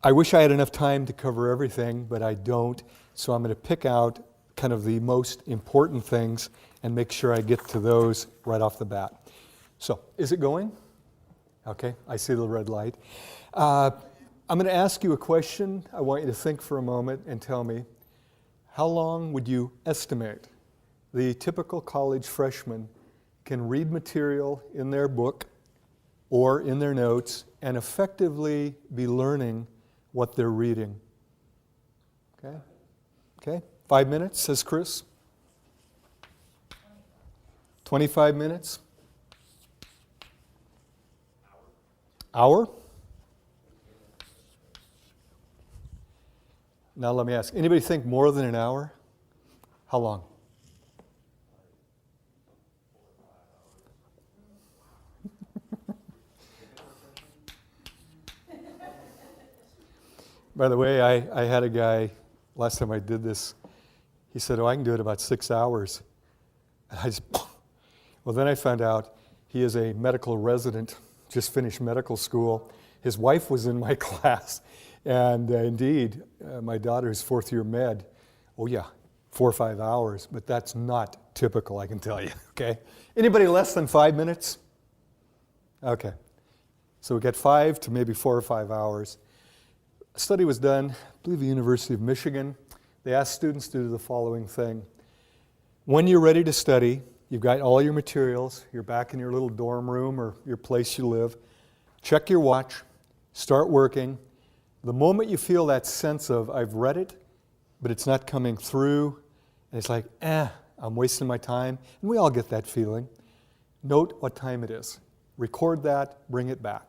I wish I had enough time to cover everything, but I don't. So I'm going to pick out kind of the most important things and make sure I get to those right off the bat. So, is it going? Okay, I see the red light. I'm going to ask you a question. I want you to think for a moment and tell me, how long would you estimate the typical college freshman can read material in their book or in their notes and effectively be learning what they're reading? Okay? Okay? 5 minutes, says Chris. 25 minutes? Hour? Now let me ask, anybody think more than an hour? How long? By the way, I had a guy, last time I did this, he said, I can do it about 6 hours. And I just, well, then I found out he is a medical resident, just finished medical school. His wife was in my class. And indeed, my daughter's fourth year med, 4 or 5 hours, but that's not typical, I can tell you, okay? Anybody less than 5 minutes? Okay. So we got 5 to maybe 4 or 5 hours. A study was done, I believe the University of Michigan. They asked students to do the following thing. When you're ready to study, you've got all your materials, you're back in your little dorm room or your place you live, check your watch, start working. The moment you feel that sense of, I've read it, but it's not coming through, and it's like, I'm wasting my time, and we all get that feeling. Note what time it is. Record that, bring it back.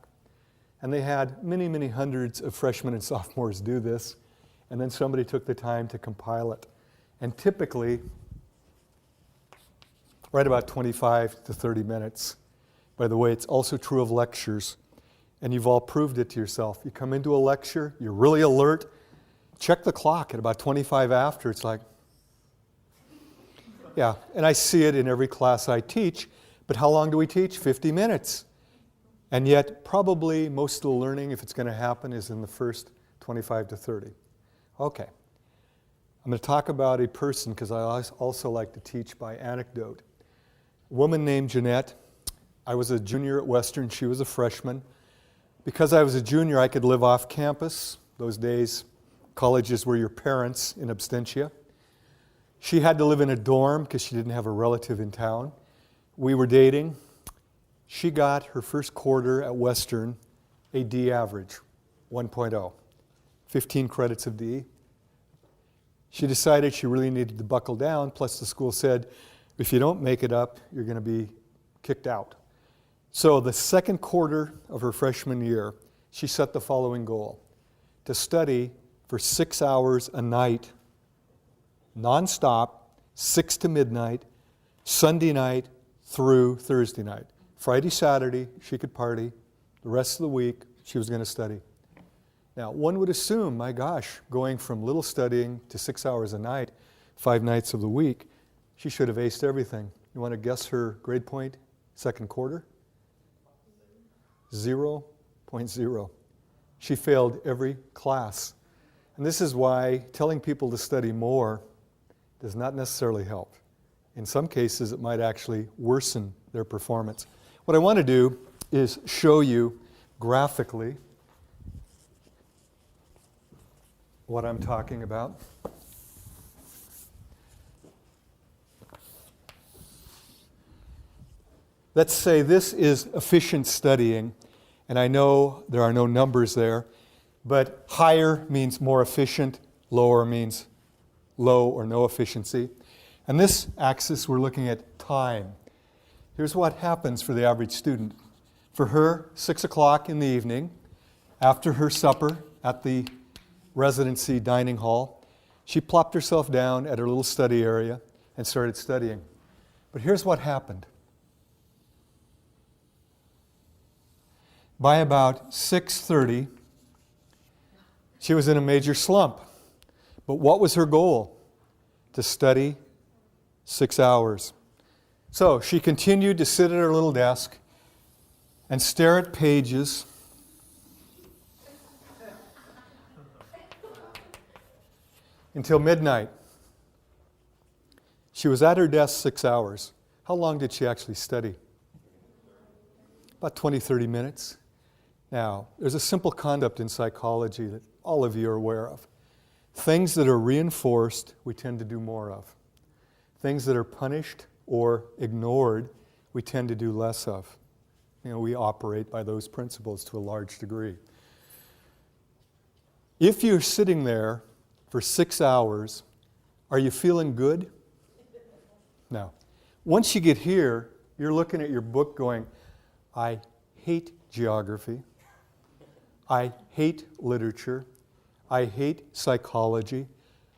And they had many, many hundreds of freshmen and sophomores do this, and then somebody took the time to compile it. And typically, right about 25 to 30 minutes. By the way, it's also true of lectures. And you've all proved it to yourself. You come into a lecture, you're really alert, check the clock at about 25 after, it's like, yeah. And I see it in every class I teach, but how long do we teach? 50 minutes. And yet, probably most of the learning, if it's going to happen, is in the first 25 to 30. Okay. I'm going to talk about a person, because I also like to teach by anecdote. A woman named Jeanette. I was a junior at Western, she was a freshman. Because I was a junior, I could live off campus. Those days, colleges were your parents in absentia. She had to live in a dorm because she didn't have a relative in town. We were dating. She got her first quarter at Western a D average, 1.0, 15 credits of D. She decided she really needed to buckle down, plus the school said, if you don't make it up, you're going to be kicked out. So the second quarter of her freshman year, she set the following goal: to study for 6 hours a night, nonstop, 6 to midnight, Sunday night through Thursday night. Friday, Saturday, she could party. The rest of the week, she was going to study. Now, one would assume, my gosh, going from little studying to 6 hours a night, 5 nights of the week, she should have aced everything. You want to guess her grade point, second quarter? 0.0. She failed every class. And this is why telling people to study more does not necessarily help. In some cases, it might actually worsen their performance. What I want to do is show you graphically what I'm talking about. Let's say this is efficient studying, and I know there are no numbers there, but higher means more efficient, lower means low or no efficiency. And this axis, we're looking at time. Here's what happens for the average student. For her, 6 o'clock in the evening, after her supper at the residency dining hall, she plopped herself down at her little study area and started studying. But here's what happened. By about 6:30, she was in a major slump. But what was her goal? To study 6 hours. So she continued to sit at her little desk and stare at pages until midnight. She was at her desk 6 hours. How long did she actually study? About 20, 30 minutes. Now, there's a simple concept in psychology that all of you are aware of. Things that are reinforced, we tend to do more of. Things that are punished or ignored, we tend to do less of. We operate by those principles to a large degree. If you're sitting there for 6 hours, are you feeling good? No. Once you get here, you're looking at your book going, I hate geography. I hate literature. I hate psychology.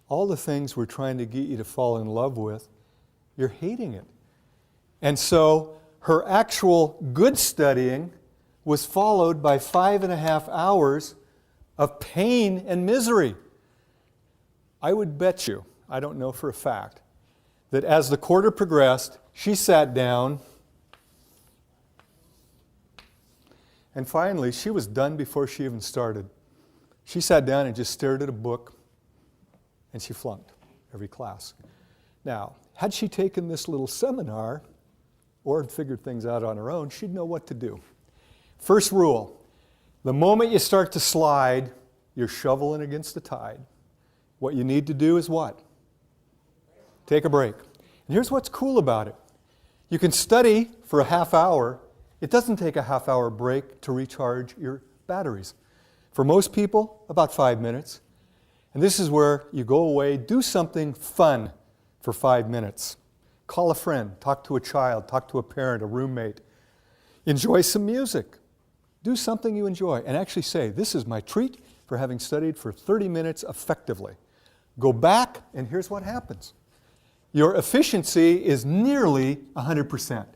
All the things we're trying to get you to fall in love with, you're hating it. And so her actual good studying was followed by 5.5 hours of pain and misery. I would bet you, I don't know for a fact, that as the quarter progressed, she sat down, and finally, she was done before she even started. She sat down and just stared at a book, and she flunked every class. Now, had she taken this little seminar or figured things out on her own, she'd know what to do. First rule, the moment you start to slide, you're shoveling against the tide. What you need to do is what? Take a break. And here's what's cool about it. You can study for a half hour. It doesn't take a half-hour break to recharge your batteries. For most people, about 5 minutes. And this is where you go away, do something fun for 5 minutes. Call a friend, talk to a child, talk to a parent, a roommate. Enjoy some music. Do something you enjoy and actually say, this is my treat for having studied for 30 minutes effectively. Go back and here's what happens. Your efficiency is nearly 100%.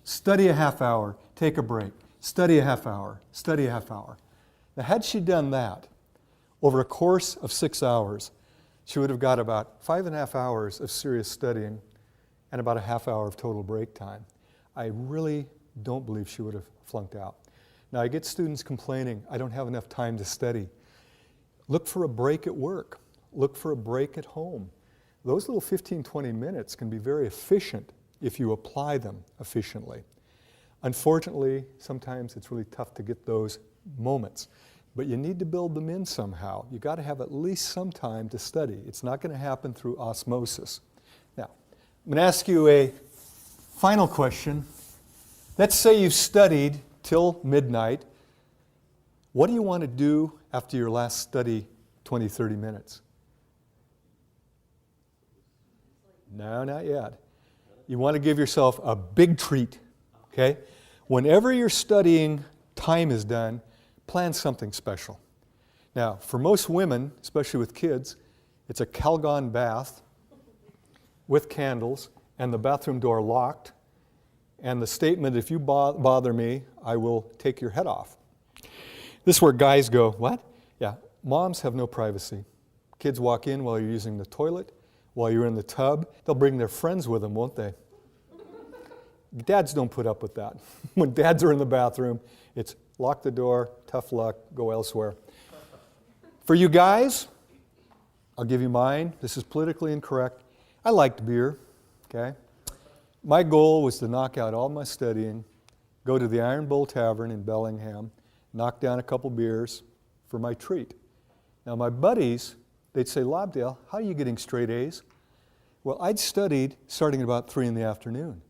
Study a half hour, take a break. Study a half hour, study a half hour. Now, had she done that over a course of 6 hours, she would have got about 5.5 hours of serious studying and about a half hour of total break time. I really don't believe she would have flunked out. Now, I get students complaining, I don't have enough time to study. Look for a break at work. Look for a break at home. Those little 15, 20 minutes can be very efficient if you apply them efficiently. Unfortunately, sometimes it's really tough to get those moments, but you need to build them in somehow. You've got to have at least some time to study. It's not going to happen through osmosis. Now, I'm going to ask you a final question. Let's say you've studied till midnight. What do you want to do after your last study 20, 30 minutes? No, not yet. You want to give yourself a big treat, okay? Whenever your studying time is done, plan something special. Now, for most women, especially with kids, it's a Calgon bath with candles and the bathroom door locked and the statement, if you bother me, I will take your head off. This is where guys go, what? Yeah, moms have no privacy. Kids walk in while you're using the toilet, while you're in the tub. They'll bring their friends with them, won't they? Dads don't put up with that. When dads are in the bathroom, it's lock the door, tough luck, go elsewhere. For you guys, I'll give you mine. This is politically incorrect. I liked beer, okay? My goal was to knock out all my studying, go to the Iron Bull Tavern in Bellingham, knock down a couple beers for my treat. Now my buddies, they'd say, Lobdell, how are you getting straight A's? Well, I'd studied starting at about 3 in the afternoon.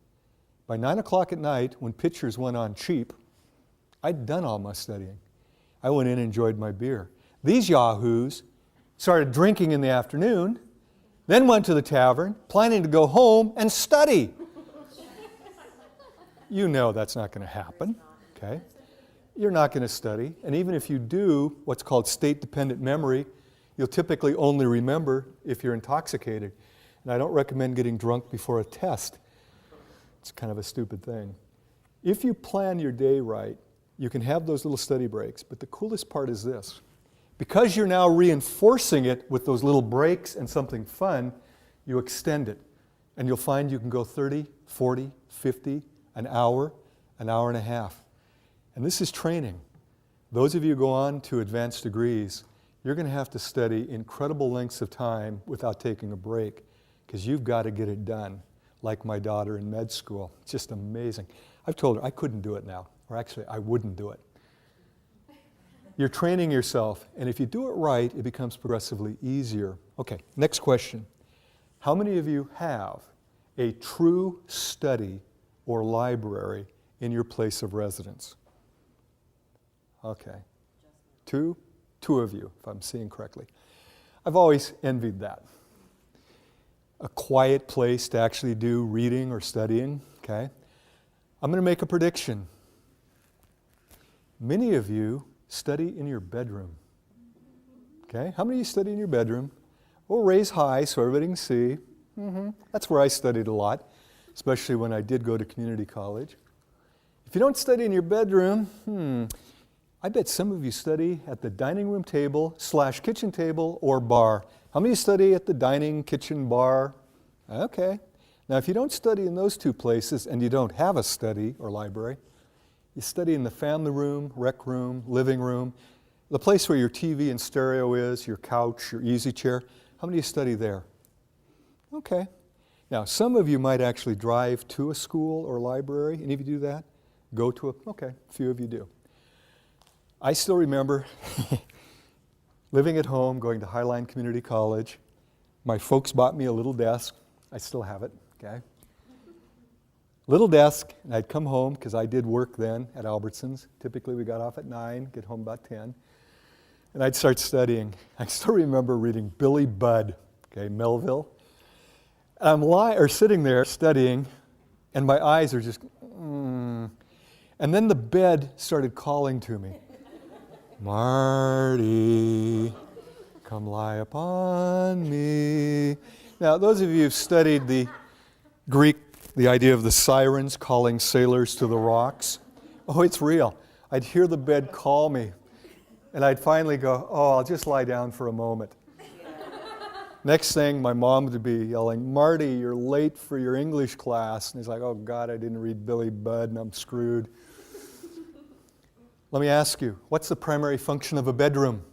By 9 o'clock at night, when pictures went on cheap, I'd done all my studying. I went in and enjoyed my beer. These yahoos started drinking in the afternoon, then went to the tavern, planning to go home and study. You know that's not going to happen, okay? You're not going to study, and even if you do what's called state-dependent memory, you'll typically only remember if you're intoxicated. And I don't recommend getting drunk before a test. It's kind of a stupid thing. If you plan your day right, you can have those little study breaks, but the coolest part is this. Because you're now reinforcing it with those little breaks and something fun, you extend it. And you'll find you can go 30, 40, 50, an hour and a half. And this is training. Those of you who go on to advanced degrees, you're going to have to study incredible lengths of time without taking a break, because you've got to get it done, like my daughter in med school. It's just amazing. I've told her I couldn't do it now, or actually I wouldn't do it. You're training yourself, and if you do it right, it becomes progressively easier. Okay, next question. How many of you have a true study or library in your place of residence? Okay. Two? Two of you, if I'm seeing correctly. I've always envied that. A quiet place to actually do reading or studying, okay? I'm going to make a prediction. Many of you study in your bedroom. Okay? How many of you study in your bedroom? We'll raise high so everybody can see. That's where I studied a lot, especially when I did go to community college. If you don't study in your bedroom, I bet some of you study at the dining room table / kitchen table or bar. How many study at the dining, kitchen, bar? Okay. Now, if you don't study in those two places and you don't have a study or library, you study in the family room, rec room, living room, the place where your TV and stereo is, your couch, your easy chair. How many of you study there? Okay. Now, some of you might actually drive to a school or library. Any of you do that? Go to okay, a few of you do. I still remember living at home, going to Highline Community College. My folks bought me a little desk. I still have it, okay? Little desk, and I'd come home, because I did work then at Albertsons. Typically we got off at 9, get home about 10. And I'd start studying. I still remember reading Billy Budd, okay, Melville. And I'm sitting there studying, and my eyes are just, And then the bed started calling to me. Marty, come lie upon me. Now, those of you who've studied the Greek, the idea of the sirens calling sailors to the rocks, oh, it's real. I'd hear the bed call me, and I'd finally go, oh, I'll just lie down for a moment. Next thing, my mom would be yelling, Marty, you're late for your English class. And he's like, oh, God, I didn't read Billy Budd, and I'm screwed. Let me ask you, what's the primary function of a bedroom?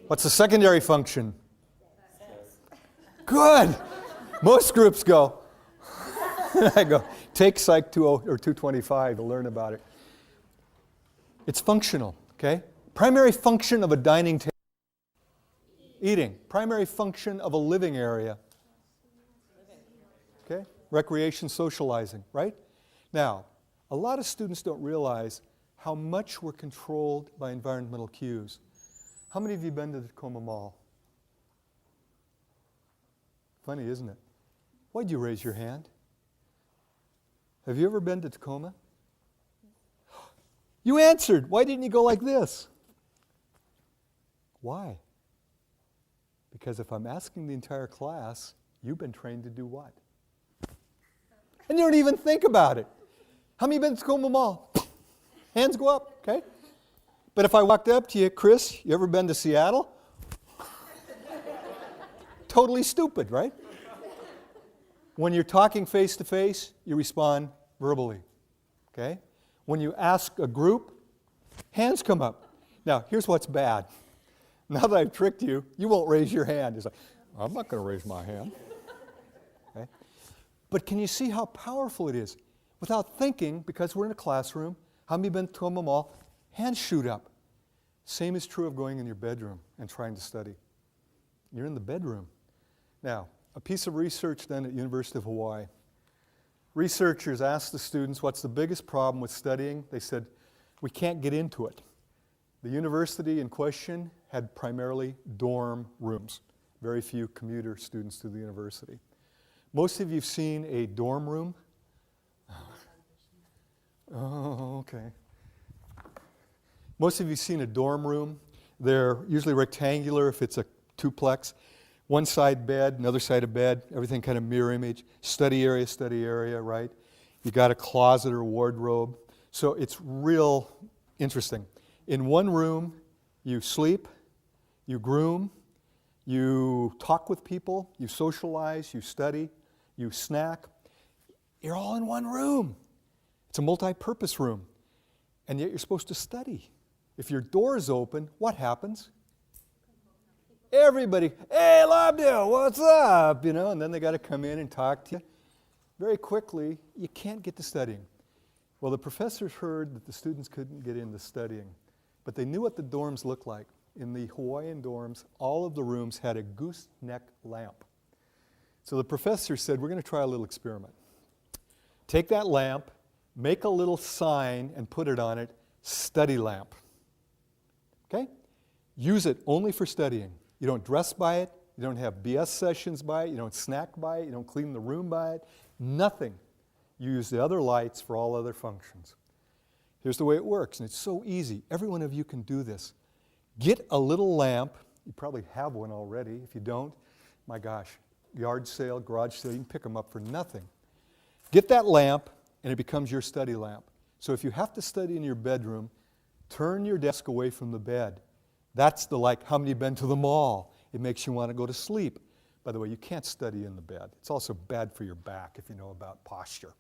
What's the secondary function? Good. Most groups go. I go, take Psych 20 or 225 to learn about it. It's functional, okay? Primary function of a dining table. Eating. Primary function of a living area. Okay? Recreation, socializing, right? Now, a lot of students don't realize how much we're controlled by environmental cues. How many of you been to the Tacoma Mall? Funny, isn't it? Why'd you raise your hand? Have you ever been to Tacoma? You answered. Why didn't you go like this? Why? Because if I'm asking the entire class, you've been trained to do what? And you don't even think about it. How many have been to Tacoma Mall? Hands go up, okay? But if I walked up to you, Chris, you ever been to Seattle? Totally stupid, right? When you're talking face to face, you respond verbally, okay? When you ask a group, hands come up. Now, here's what's bad. Now that I've tricked you, you won't raise your hand. It's like, I'm not going to raise my hand. Okay? But can you see how powerful it is? Without thinking, because we're in a classroom, how many have been to Tacoma Mall? Hands shoot up. Same is true of going in your bedroom and trying to study. You're in the bedroom. Now, a piece of research done at University of Hawaii. Researchers asked the students, what's the biggest problem with studying? They said, we can't get into it. The university in question had primarily dorm rooms. Very few commuter students to the university. Most of you have seen a dorm room. Oh, okay. Most of you have seen a dorm room. They're usually rectangular if it's a duplex. One side bed, another side of bed, everything kind of mirror image. Study area, right? You got a closet or wardrobe. So it's real interesting. In one room, you sleep, you groom, you talk with people, you socialize, you study, you snack. You're all in one room. It's a multi-purpose room. And yet you're supposed to study. If your door is open, what happens? Everybody, hey, Lobdell, what's up? You know, and then they got to come in and talk to you. Very quickly, you can't get to studying. Well, the professors heard that the students couldn't get into studying, but they knew what the dorms looked like. In the Hawaiian dorms, all of the rooms had a gooseneck lamp. So the professor said, we're going to try a little experiment. Take that lamp, make a little sign, and put it on it, study lamp. Okay? Use it only for studying. You don't dress by it, you don't have BS sessions by it, you don't snack by it, you don't clean the room by it, nothing. You use the other lights for all other functions. Here's the way it works, and it's so easy. Every one of you can do this. Get a little lamp. You probably have one already. If you don't, my gosh, yard sale, garage sale, you can pick them up for nothing. Get that lamp, and it becomes your study lamp. So if you have to study in your bedroom, turn your desk away from the bed. That's the like, how many have been to the mall? It makes you want to go to sleep. By the way, you can't study in the bed. It's also bad for your back if you know about posture.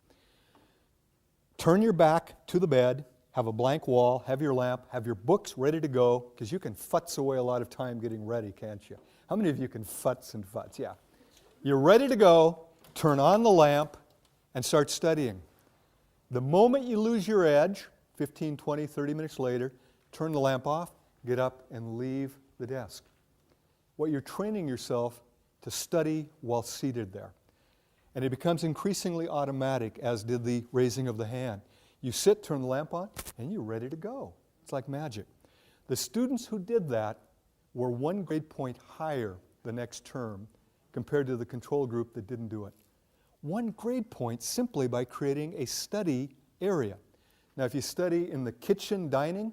Turn your back to the bed, have a blank wall, have your lamp, have your books ready to go, because you can futz away a lot of time getting ready, can't you? How many of you can futz and futz? Yeah. You're ready to go, turn on the lamp, and start studying. The moment you lose your edge, 15, 20, 30 minutes later, turn the lamp off, get up, and leave the desk. What you're training yourself to study while seated there. And it becomes increasingly automatic, as did the raising of the hand. You sit, turn the lamp on, and you're ready to go. It's like magic. The students who did that were 1 grade point higher the next term compared to the control group that didn't do it. 1 grade point simply by creating a study area. Now, if you study in the kitchen dining,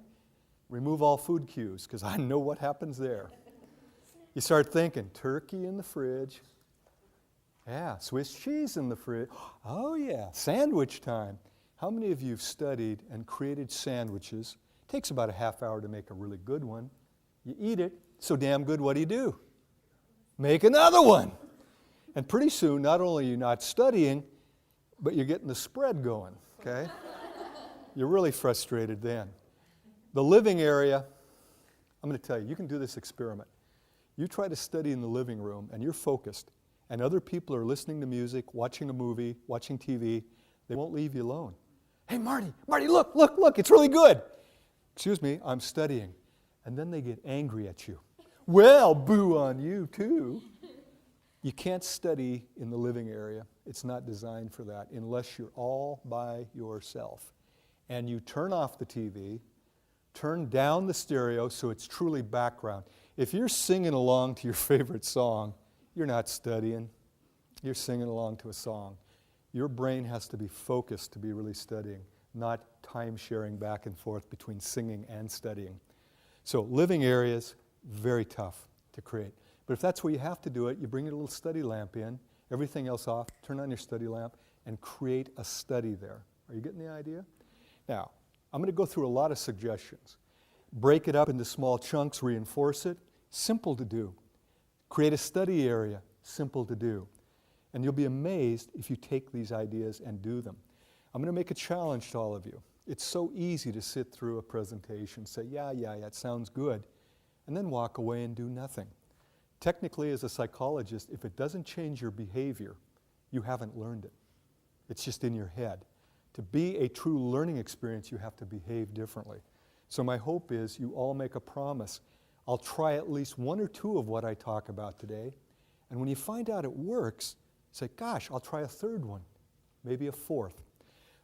remove all food cues, because I know what happens there. You start thinking, turkey in the fridge. Yeah, Swiss cheese in the fridge. Oh yeah, sandwich time. How many of you have studied and created sandwiches? It takes about a half hour to make a really good one. You eat it, so damn good, what do? Make another one. And pretty soon, not only are you not studying, but you're getting the spread going, okay? You're really frustrated then. The living area, I'm going to tell you, you can do this experiment. You try to study in the living room, and you're focused, and other people are listening to music, watching a movie, watching TV. They won't leave you alone. Hey, Marty, look, it's really good. Excuse me, I'm studying. And then they get angry at you. Well, boo on you, too. You can't study in the living area. It's not designed for that unless you're all by yourself. And you turn off the TV, turn down the stereo so it's truly background. If you're singing along to your favorite song, you're not studying. You're singing along to a song. Your brain has to be focused to be really studying, not time sharing back and forth between singing and studying. So living areas, very tough to create. But if that's where you have to do it, you bring your little study lamp in, everything else off, turn on your study lamp, and create a study there. Are you getting the idea? Now, I'm going to go through a lot of suggestions. Break it up into small chunks, reinforce it, simple to do. Create a study area, simple to do. And you'll be amazed if you take these ideas and do them. I'm going to make a challenge to all of you. It's so easy to sit through a presentation, say, yeah, it sounds good, and then walk away and do nothing. Technically, as a psychologist, if it doesn't change your behavior, you haven't learned it. It's just in your head. To be a true learning experience, you have to behave differently. So my hope is you all make a promise. I'll try at least 1 or 2 of what I talk about today, and when you find out it works, say, gosh, I'll try a 3rd one, maybe a 4th.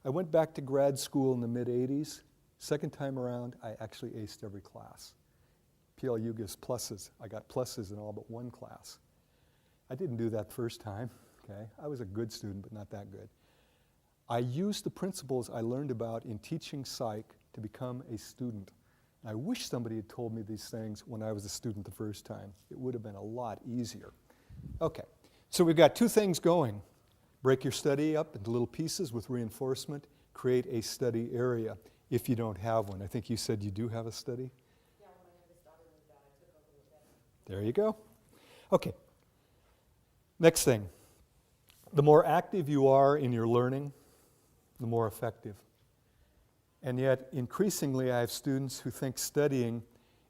I went back to grad school in the mid-'80s. Second time around, I actually aced every class. PLU gives pluses. I got pluses in all but 1 class. I didn't do that first time, okay? I was a good student, but not that good. I used the principles I learned about in teaching psych to become a student. I wish somebody had told me these things when I was a student the first time. It would have been a lot easier. Okay, so we've got 2 things going. Break your study up into little pieces with reinforcement. Create a study area if you don't have one. I think you said you do have a study? Yeah, when my youngest daughter moved out, I took over with them. There you go. Okay, next thing. The more active you are in your learning, the more effective. And yet, increasingly, I have students who think studying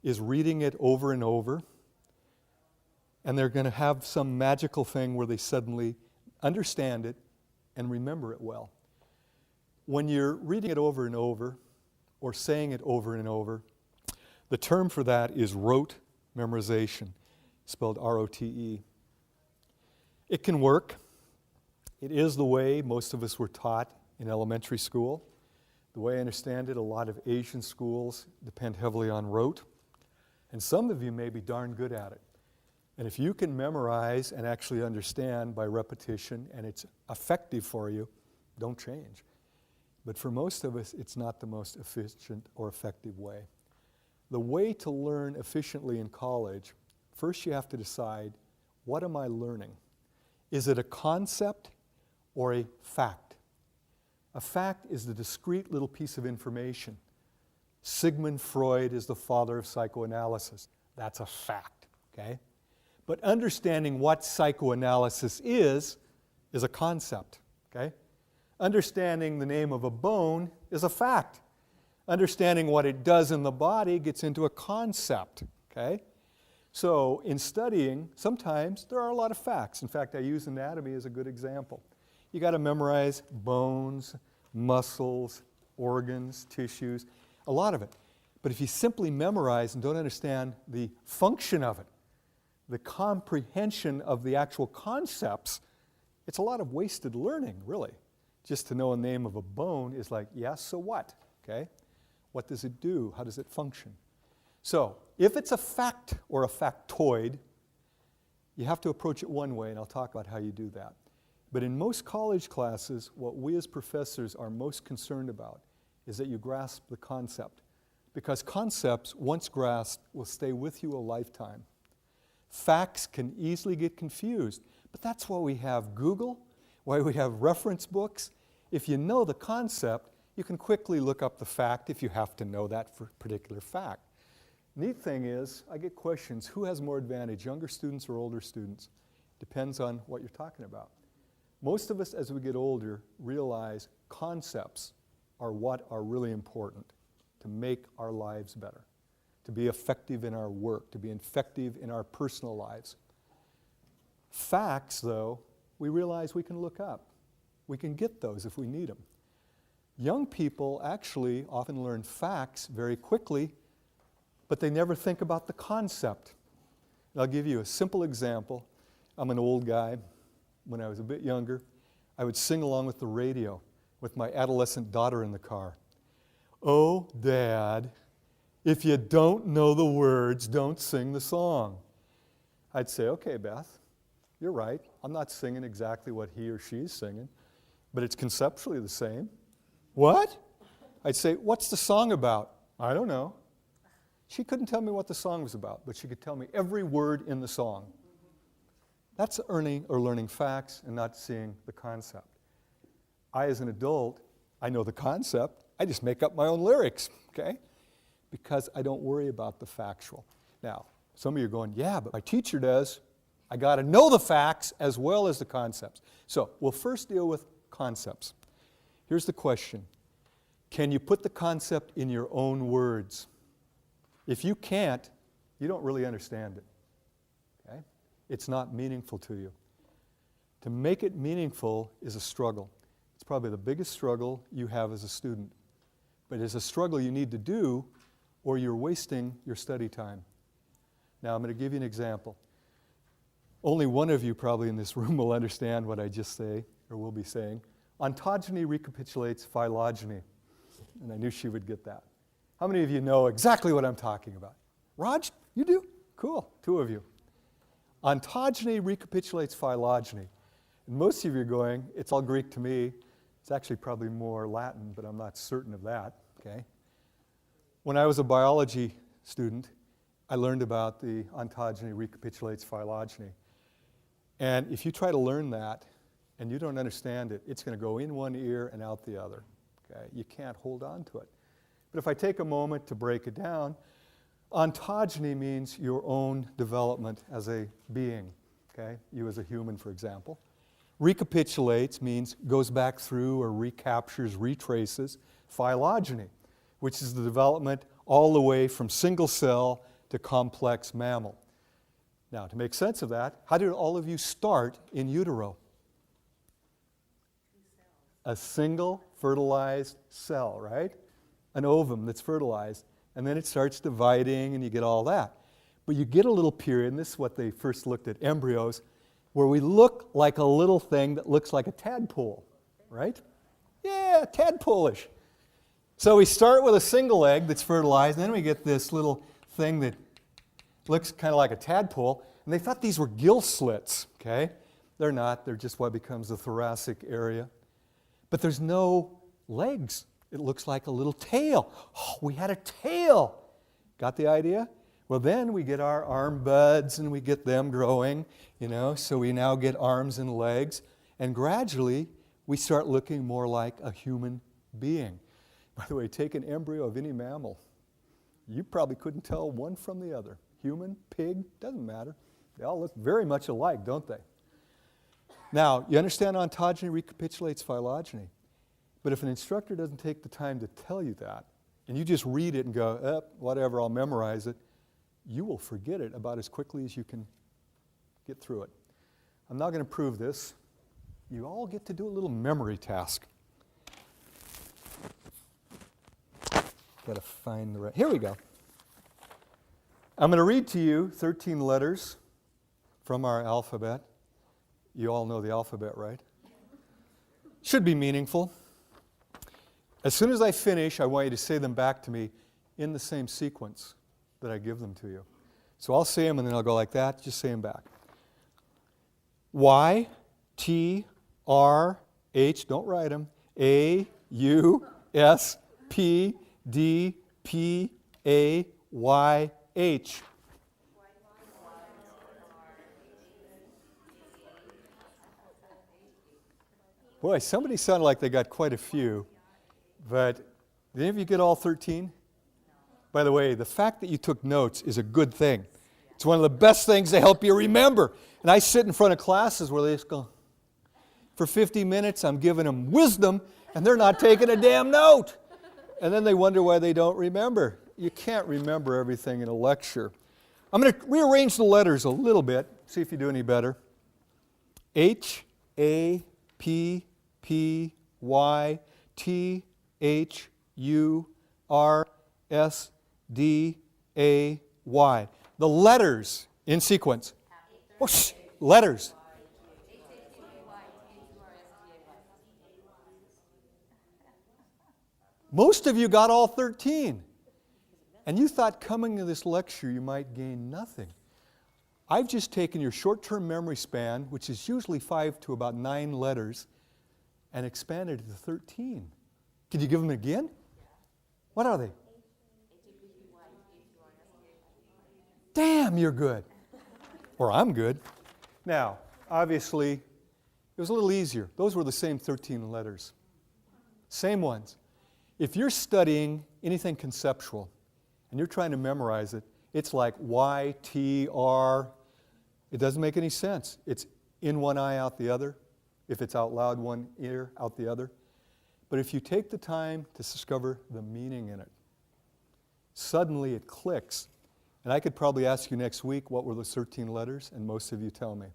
is reading it over and over, and they're going to have some magical thing where they suddenly understand it and remember it well. When you're reading it over and over, or saying it over and over, the term for that is rote memorization, spelled R-O-T-E. It can work. It is the way most of us were taught in elementary school. The way I understand it, a lot of Asian schools depend heavily on rote, and some of you may be darn good at it. And if you can memorize and actually understand by repetition, and it's effective for you, don't change. But for most of us, it's not the most efficient or effective way. The way to learn efficiently in college, first you have to decide, what am I learning? Is it a concept or a fact? A fact is the discrete little piece of information. Sigmund Freud is the father of psychoanalysis. That's a fact, okay? But understanding what psychoanalysis is a concept, okay? Understanding the name of a bone is a fact. Understanding what it does in the body gets into a concept, okay? So in studying, sometimes there are a lot of facts. In fact, I use anatomy as a good example. You got to memorize bones, muscles, organs, tissues, a lot of it. But if you simply memorize and don't understand the function of it, the comprehension of the actual concepts, it's a lot of wasted learning, really. Just to know a name of a bone is like, yes, so what? Okay? What does it do? How does it function? So, if it's a fact or a factoid, you have to approach it one way, and I'll talk about how you do that. But in most college classes, what we as professors are most concerned about is that you grasp the concept. Because concepts, once grasped, will stay with you a lifetime. Facts can easily get confused, but that's why we have Google, why we have reference books. If you know the concept, you can quickly look up the fact if you have to know that for a particular fact. Neat thing is, I get questions, who has more advantage, younger students or older students? Depends on what you're talking about. Most of us, as we get older, realize concepts are what are really important to make our lives better, to be effective in our work, to be effective in our personal lives. Facts, though, we realize we can look up. We can get those if we need them. Young people actually often learn facts very quickly, but they never think about the concept. And I'll give you a simple example. I'm an old guy. When I was a bit younger, I would sing along with the radio with my adolescent daughter in the car. Oh, Dad, if you don't know the words, don't sing the song. I'd say, okay, Beth, you're right. I'm not singing exactly what he or she's singing, but it's conceptually the same. What? I'd say, what's the song about? I don't know. She couldn't tell me what the song was about, but she could tell me every word in the song. That's learning facts and not seeing the concept. I, as an adult, I know the concept. I just make up my own lyrics, okay? Because I don't worry about the factual. Now, some of you are going, yeah, but my teacher does. I got to know the facts as well as the concepts. So we'll first deal with concepts. Here's the question. Can you put the concept in your own words? If you can't, you don't really understand it. Okay? It's not meaningful to you. To make it meaningful is a struggle. It's probably the biggest struggle you have as a student. But it's a struggle you need to do or you're wasting your study time. Now, I'm going to give you an example. Only one of you probably in this room will understand what I just say, or will be saying. Ontogeny recapitulates phylogeny. And I knew she would get that. How many of you know exactly what I'm talking about? Raj, you do? Cool, 2 of you. Ontogeny recapitulates phylogeny. And most of you are going, it's all Greek to me. It's actually probably more Latin, but I'm not certain of that, okay? When I was a biology student, I learned about the ontogeny recapitulates phylogeny. And if you try to learn that and you don't understand it, it's going to go in one ear and out the other, okay? You can't hold on to it. But if I take a moment to break it down, ontogeny means your own development as a being, okay? You as a human, for example. Recapitulates means goes back through or recaptures, retraces phylogeny, which is the development all the way from single cell to complex mammal. Now, to make sense of that, how did all of you start in utero? A single fertilized cell, right? An ovum that's fertilized. And then it starts dividing and you get all that. But you get a little period, and this is what they first looked at embryos, where we look like a little thing that looks like a tadpole, right? Yeah, tadpole-ish. So we start with a single egg that's fertilized, and then we get this little thing that looks kind of like a tadpole, and they thought these were gill slits, okay? They're not, they're just what becomes the thoracic area. But there's no legs. It looks like a little tail. Oh, we had a tail. Got the idea? Well, then we get our arm buds and we get them growing, so we now get arms and legs. And gradually, we start looking more like a human being. By the way, take an embryo of any mammal. You probably couldn't tell one from the other. Human, pig, doesn't matter. They all look very much alike, don't they? Now, you understand ontogeny recapitulates phylogeny. But if an instructor doesn't take the time to tell you that, and you just read it and go, whatever, I'll memorize it, you will forget it about as quickly as you can get through it. I'm not going to prove this. You all get to do a little memory task. Got to find the right. Here we go. I'm going to read to you 13 letters from our alphabet. You all know the alphabet, right? Should be meaningful. As soon as I finish, I want you to say them back to me in the same sequence that I give them to you. So I'll say them and then I'll go like that. Just say them back. Y, T, R, H, don't write them. A, U, S, P, D, P, A, Y, H. Boy, somebody sounded like they got quite a few. But did any of you get all 13? By the way, the fact that you took notes is a good thing. It's one of the best things to help you remember. And I sit in front of classes where they just go, for 50 minutes I'm giving them wisdom, and they're not taking a damn note. And then they wonder why they don't remember. You can't remember everything in a lecture. I'm going to rearrange the letters a little bit, see if you do any better. H, A, P, P, Y, T, H, U, R, S, D, A, Y. The letters in sequence. Oh, letters. Most of you got all 13. And you thought coming to this lecture you might gain nothing. I've just taken your short-term memory span, which is usually 5 to about 9 letters, and expanded it to 13. Can you give them again? What are they? Damn, you're good. Or I'm good. Now, obviously, it was a little easier. Those were the same 13 letters. Same ones. If you're studying anything conceptual and you're trying to memorize it, it's like Y, T, R. It doesn't make any sense. It's in one eye, out the other. If it's out loud, one ear, out the other. But if you take the time to discover the meaning in it, suddenly it clicks. And I could probably ask you next week what were the 13 letters, and most of you tell me.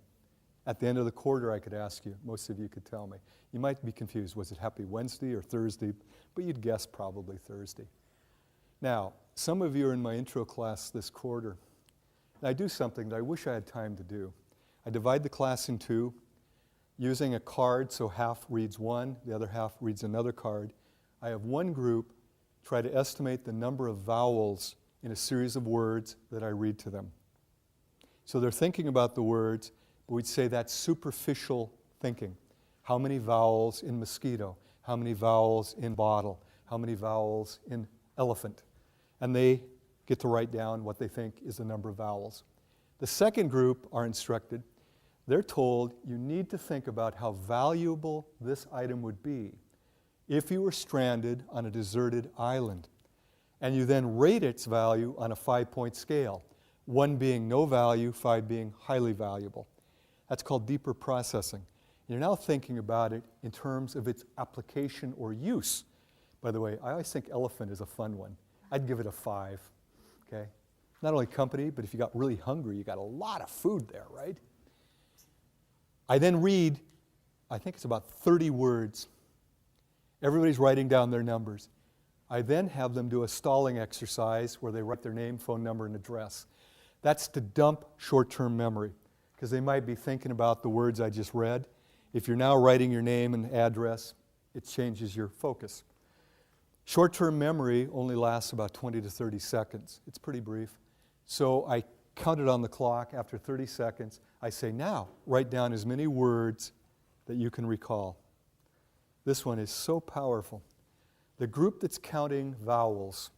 At the end of the quarter, I could ask you. Most of you could tell me. You might be confused. Was it Happy Wednesday or Thursday? But you'd guess probably Thursday. Now, some of you are in my intro class this quarter. And I do something that I wish I had time to do. I divide the class in two, using a card so half reads one, the other half reads another card. I have one group try to estimate the number of vowels in a series of words that I read to them. So they're thinking about the words, but we'd say that's superficial thinking. How many vowels in mosquito? How many vowels in bottle? How many vowels in elephant? And they get to write down what they think is the number of vowels. The second group are instructed. They're told you need to think about how valuable this item would be if you were stranded on a deserted island. And you then rate its value on a 5-point scale, 1 being no value, 5 being highly valuable. That's called deeper processing. You're now thinking about it in terms of its application or use. By the way, I always think elephant is a fun one. I'd give it a 5, okay? Not only company, but if you got really hungry, you got a lot of food there, right? I then read, I think it's about 30 words. Everybody's writing down their numbers. I then have them do a stalling exercise where they write their name, phone number, and address. That's to dump short-term memory, because they might be thinking about the words I just read. If you're now writing your name and address, it changes your focus. Short-term memory only lasts about 20 to 30 seconds. It's pretty brief. So I count it on the clock. After 30 seconds, I say, now, write down as many words that you can recall. This one is so powerful. The group that's counting vowels,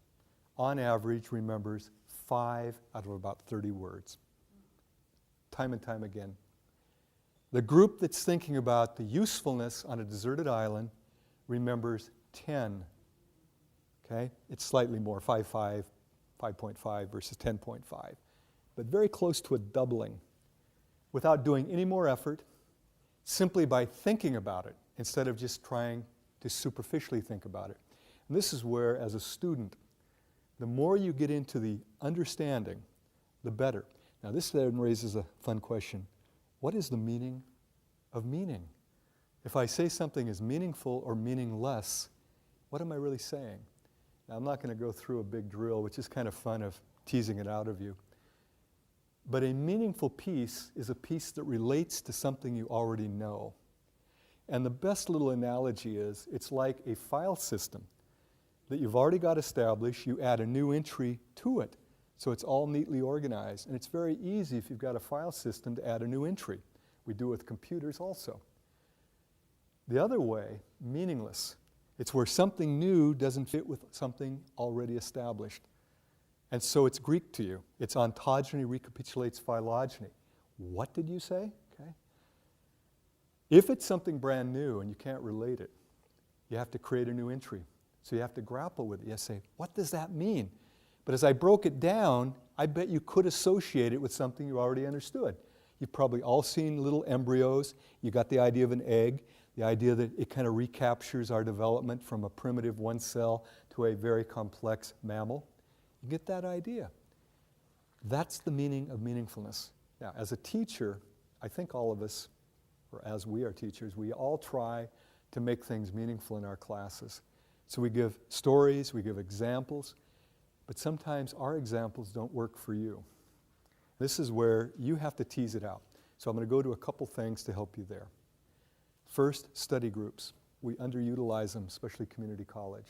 on average, remembers 5 out of about 30 words. Time and time again. The group that's thinking about the usefulness on a deserted island remembers 10. Okay? It's slightly more, 5.5 versus 10.5. But very close to a doubling without doing any more effort, simply by thinking about it instead of just trying to superficially think about it. And this is where, as a student, the more you get into the understanding, the better. Now, this then raises a fun question. What is the meaning of meaning? If I say something is meaningful or meaningless, what am I really saying? Now, I'm not going to go through a big drill, which is kind of fun of teasing it out of you. But a meaningful piece is a piece that relates to something you already know. And the best little analogy is, it's like a file system that you've already got established. You add a new entry to it, so it's all neatly organized. And it's very easy if you've got a file system to add a new entry. We do it with computers also. The other way, meaningless. It's where something new doesn't fit with something already established. And so it's Greek to you. It's ontogeny recapitulates phylogeny. What did you say? Okay. If it's something brand new and you can't relate it, you have to create a new entry. So you have to grapple with it. You have to say, what does that mean? But as I broke it down, I bet you could associate it with something you already understood. You've probably all seen little embryos. You got the idea of an egg, the idea that it kind of recaptures our development from a primitive one cell to a very complex mammal. You get that idea. That's the meaning of meaningfulness. Now, as a teacher, I think all of us, or as we are teachers, we all try to make things meaningful in our classes. So we give stories, we give examples, but sometimes our examples don't work for you. This is where you have to tease it out. So I'm going to go to a couple things to help you there. First, study groups. We underutilize them, especially community college.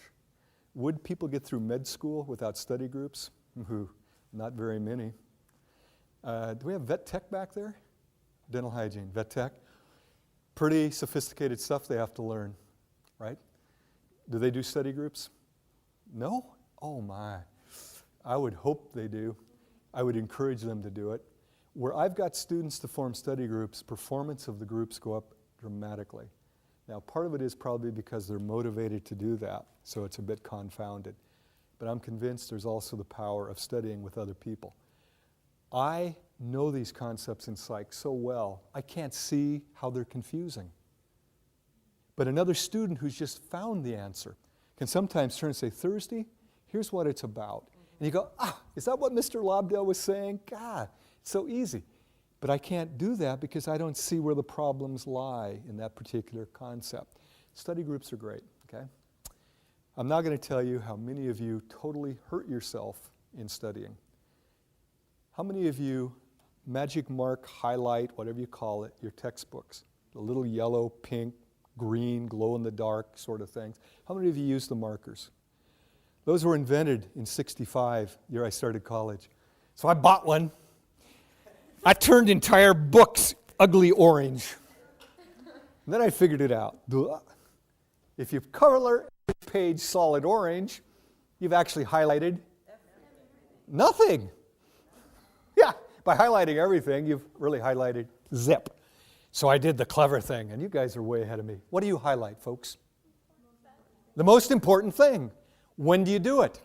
Would people get through med school without study groups? Not very many. Do we have vet tech back there? Dental hygiene, vet tech. Pretty sophisticated stuff they have to learn, right? Do they do study groups? No? Oh my. I would hope they do. I would encourage them to do it. Where I've got students to form study groups, performance of the groups go up dramatically. Now, part of it is probably because they're motivated to do that, so it's a bit confounded. But I'm convinced there's also the power of studying with other people. I know these concepts in psych so well, I can't see how they're confusing. But another student who's just found the answer can sometimes turn and say, Thursday, here's what it's about. And you go, is that what Mr. Lobdell was saying? God, it's so easy. But I can't do that because I don't see where the problems lie in that particular concept. Study groups are great, okay? I'm now going to tell you how many of you totally hurt yourself in studying. How many of you magic mark, highlight, whatever you call it, your textbooks? The little yellow, pink, green, glow-in-the-dark sort of things. How many of you use the markers? Those were invented in '65, year I started college. So I bought one. I turned entire books ugly orange. And then I figured it out. If you color every page solid orange, you've actually highlighted nothing. Yeah, by highlighting everything, you've really highlighted zip. So I did the clever thing, and you guys are way ahead of me. What do you highlight, folks? The most important thing. When do you do it?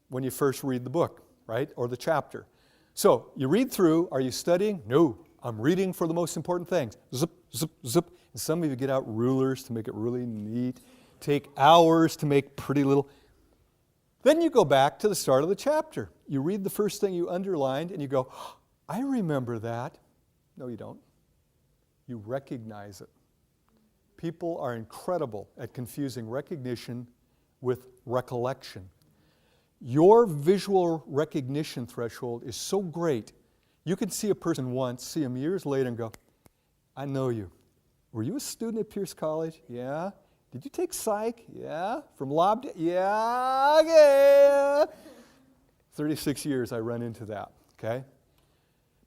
When you first read the book, right? Or the chapter. So you read through. Are you studying? No. I'm reading for the most important things. Zip, zip, zip. And some of you get out rulers to make it really neat. Take hours to make pretty little. Then you go back to the start of the chapter. You read the first thing you underlined and you go, I remember that. No, you don't. You recognize it. People are incredible at confusing recognition with recollection. Your visual recognition threshold is so great, you can see a person once, see them years later and go, I know you. Were you a student at Pierce College? Yeah. Did you take psych? Yeah. From Lobdell? Yeah. Okay. 36 years I run into that, okay?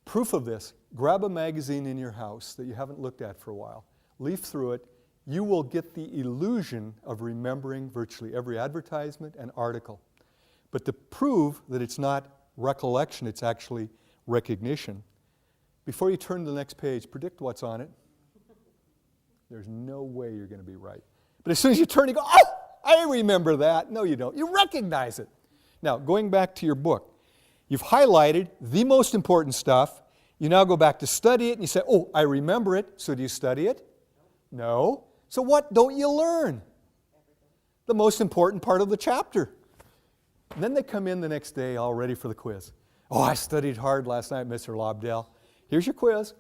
Proof of this, grab a magazine in your house that you haven't looked at for a while, leaf through it, you will get the illusion of remembering virtually every advertisement and article. But to prove that it's not recollection, it's actually recognition, before you turn to the next page, predict what's on it. There's no way you're going to be right. But as soon as you turn, you go, oh, I remember that. No, you don't. You recognize it. Now, going back to your book, you've highlighted the most important stuff. You now go back to study it, and you say, oh, I remember it. So do you study it? No. So what don't you learn? The most important part of the chapter. And then they come in the next day all ready for the quiz. Oh, I studied hard last night, Mr. Lobdell. Here's your quiz.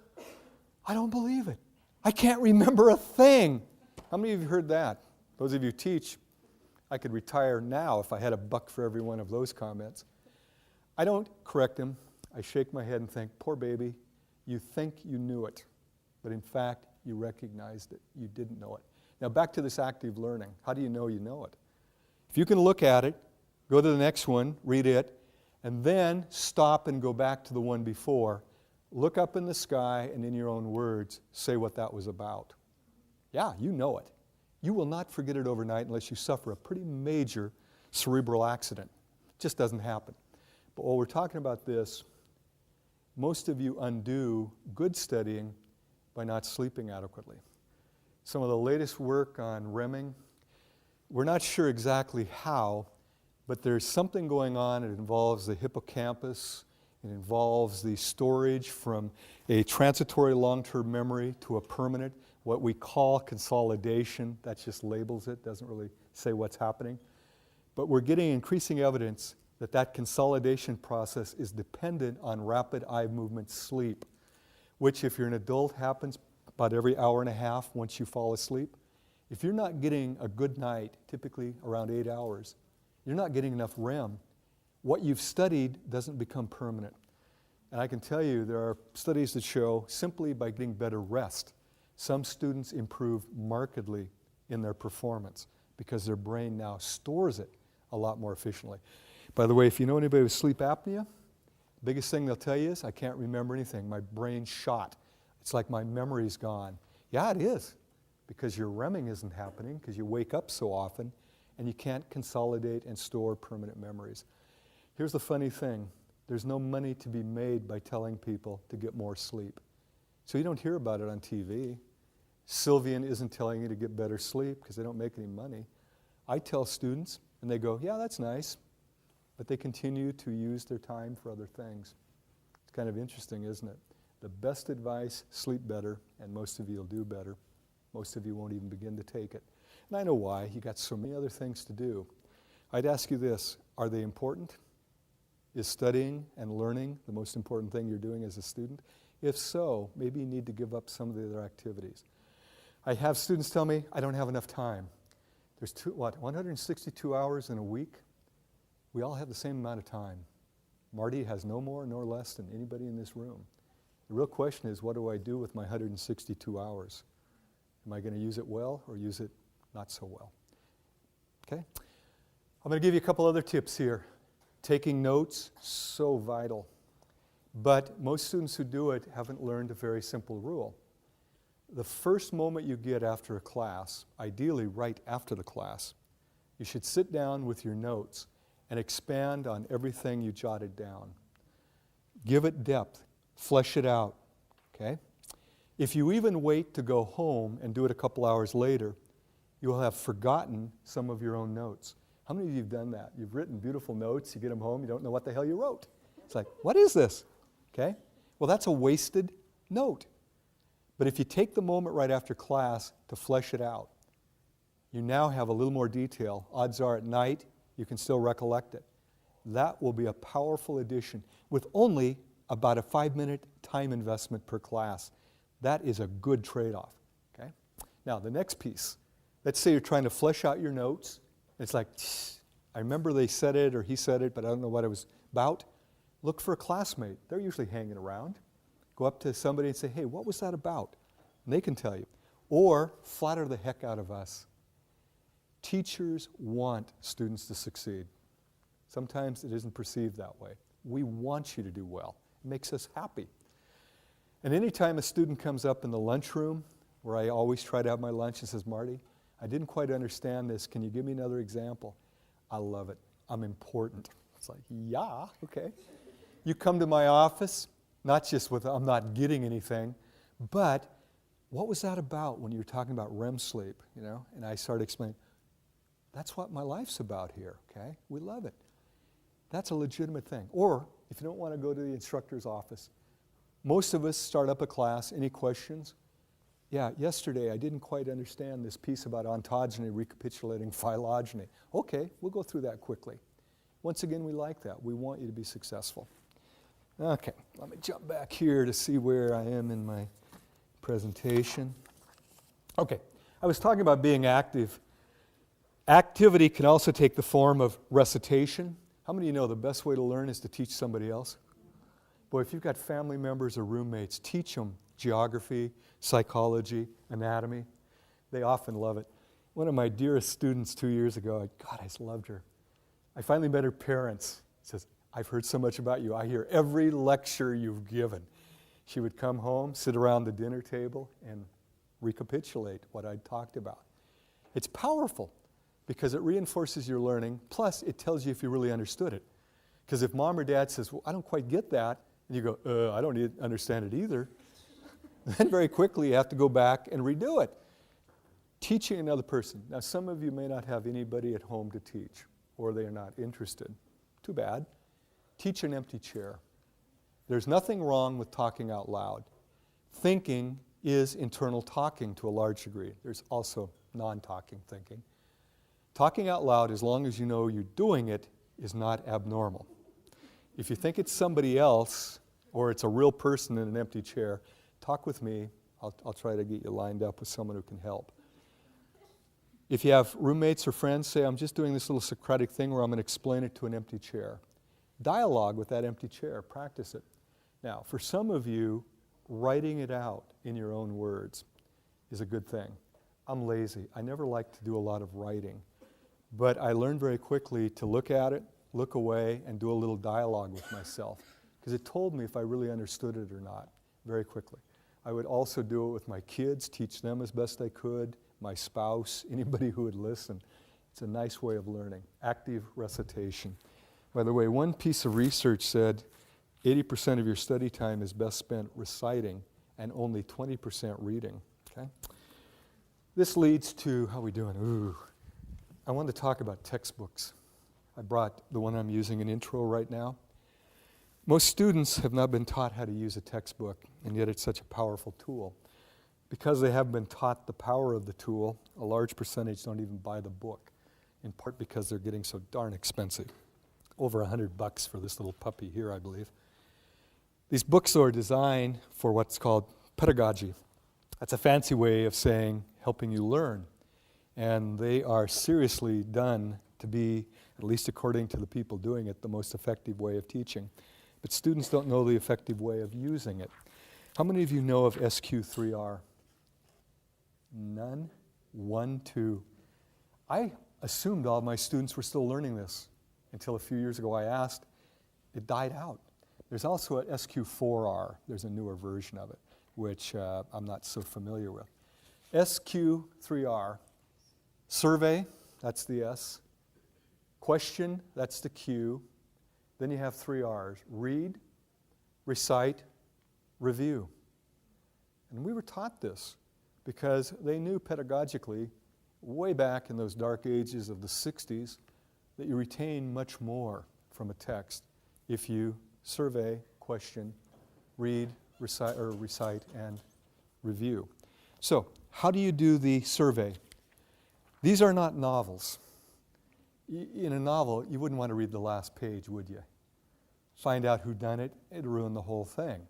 I don't believe it. I can't remember a thing. How many of you heard that? Those of you who teach, I could retire now if I had $1 for every one of those comments. I don't correct him. I shake my head and think, poor baby, you think you knew it, but in fact, you recognized it. You didn't know it. Now back to this active learning. How do you know it? If you can look at it, go to the next one, read it, and then stop and go back to the one before. Look up in the sky and in your own words, say what that was about. Yeah, you know it. You will not forget it overnight unless you suffer a pretty major cerebral accident. It just doesn't happen. But while we're talking about this, most of you undo good studying by not sleeping adequately. Some of the latest work on REMing, we're not sure exactly how, but there's something going on. It involves the hippocampus. It involves the storage from a transitory long-term memory to a permanent, what we call consolidation. That just labels it, doesn't really say what's happening. But we're getting increasing evidence that that consolidation process is dependent on rapid eye movement sleep, which if you're an adult happens about every hour and a half once you fall asleep. If you're not getting a good night, typically around 8 hours, you're not getting enough REM. What you've studied doesn't become permanent. And I can tell you there are studies that show simply by getting better rest, some students improve markedly in their performance because their brain now stores it a lot more efficiently. By the way, if you know anybody with sleep apnea, biggest thing they'll tell you is, I can't remember anything. My brain's shot. It's like my memory's gone. Yeah, it is, because your REMing isn't happening because you wake up so often and you can't consolidate and store permanent memories. Here's the funny thing. There's no money to be made by telling people to get more sleep. So you don't hear about it on TV. Sylvian isn't telling you to get better sleep because they don't make any money. I tell students, and they go, yeah, that's nice, but they continue to use their time for other things. It's kind of interesting, isn't it? The best advice, sleep better, and most of you will do better. Most of you won't even begin to take it. And I know why. You got so many other things to do. I'd ask you this, are they important? Is studying and learning the most important thing you're doing as a student? If so, maybe you need to give up some of the other activities. I have students tell me, I don't have enough time. There's 162 hours in a week? We all have the same amount of time. Marty has no more nor less than anybody in this room. The real question is, what do I do with my 162 hours? Am I going to use it well or use it not so well? Okay? I'm going to give you a couple other tips here. Taking notes, so vital. But most students who do it haven't learned a very simple rule. The first moment you get after a class, ideally right after the class, you should sit down with your notes and expand on everything you jotted down. Give it depth, flesh it out, okay? If you even wait to go home and do it a couple hours later, you will have forgotten some of your own notes. How many of you have done that? You've written beautiful notes, you get them home, you don't know what the hell you wrote. It's like, what is this? Okay? Well, that's a wasted note. But if you take the moment right after class to flesh it out, you now have a little more detail. Odds are at night, you can still recollect it. That will be a powerful addition with only about a 5-minute time investment per class. That is a good trade-off, okay? Now, the next piece. Let's say you're trying to flesh out your notes. It's like, I remember they said it or he said it, but I don't know what it was about. Look for a classmate. They're usually hanging around. Go up to somebody and say, hey, what was that about? And they can tell you. Or flatter the heck out of us. Teachers want students to succeed. Sometimes it isn't perceived that way. We want you to do well. It makes us happy. And anytime a student comes up in the lunchroom, where I always try to have my lunch, and says, Marty, I didn't quite understand this. Can you give me another example? I love it. I'm important. It's like, yeah, okay. You come to my office, not just with I'm not getting anything, but what was that about when you were talking about REM sleep, you know? And I started explaining, that's what my life's about here, okay? We love it. That's a legitimate thing. Or if you don't want to go to the instructor's office, most of us start up a class. Any questions? Yeah, yesterday I didn't quite understand this piece about ontogeny recapitulating phylogeny. Okay, we'll go through that quickly. Once again, we like that. We want you to be successful. Okay, let me jump back here to see where I am in my presentation. Okay, I was talking about being active. Activity can also take the form of recitation. How many of you know the best way to learn is to teach somebody else? Boy, if you've got family members or roommates, teach them geography, psychology, anatomy. They often love it. One of my dearest students 2 years ago, God, I just loved her. I finally met her parents. She says, I've heard so much about you. I hear every lecture you've given. She would come home, sit around the dinner table, and recapitulate what I'd talked about. It's powerful because it reinforces your learning, plus it tells you if you really understood it. Because if mom or dad says, well, I don't quite get that, and you go, I don't understand it either, then very quickly you have to go back and redo it. Teaching another person. Now, some of you may not have anybody at home to teach, or they are not interested. Too bad. Teach an empty chair. There's nothing wrong with talking out loud. Thinking is internal talking to a large degree. There's also non-talking thinking. Talking out loud, as long as you know you're doing it, is not abnormal. If you think it's somebody else, or it's a real person in an empty chair, talk with me. I'll try to get you lined up with someone who can help. If you have roommates or friends, say, I'm just doing this little Socratic thing where I'm going to explain it to an empty chair. Dialogue with that empty chair. Practice it. Now, for some of you, writing it out in your own words is a good thing. I'm lazy. I never like to do a lot of writing. But I learned very quickly to look at it, look away, and do a little dialogue with myself. Because it told me if I really understood it or not, very quickly. I would also do it with my kids, teach them as best I could, my spouse, anybody who would listen. It's a nice way of learning. Active recitation. By the way, one piece of research said 80% of your study time is best spent reciting and only 20% reading. Okay? This leads to, how are we doing? Ooh. I want to talk about textbooks. I brought the one I'm using in intro right now. Most students have not been taught how to use a textbook, and yet it's such a powerful tool. Because they haven't been taught the power of the tool, a large percentage don't even buy the book, in part because they're getting so darn expensive. Over $100 for this little puppy here, I believe. These books are designed for what's called pedagogy. That's a fancy way of saying helping you learn. And they are seriously done to be, at least according to the people doing it, the most effective way of teaching. But students don't know the effective way of using it. How many of you know of SQ3R? None? 1, 2. I assumed all of my students were still learning this until a few years ago I asked. It died out. There's also a SQ4R. There's a newer version of it, which I'm not so familiar with. SQ3R. Survey, that's the S. Question, that's the Q. Then you have 3 R's. Read, recite, review. And we were taught this because they knew pedagogically, way back in those dark ages of the 60s, that you retain much more from a text if you survey, question, read, recite, and review. So, how do you do the survey? These are not novels. In a novel, you wouldn't want to read the last page, would you? Find out who done it, it'd ruin the whole thing.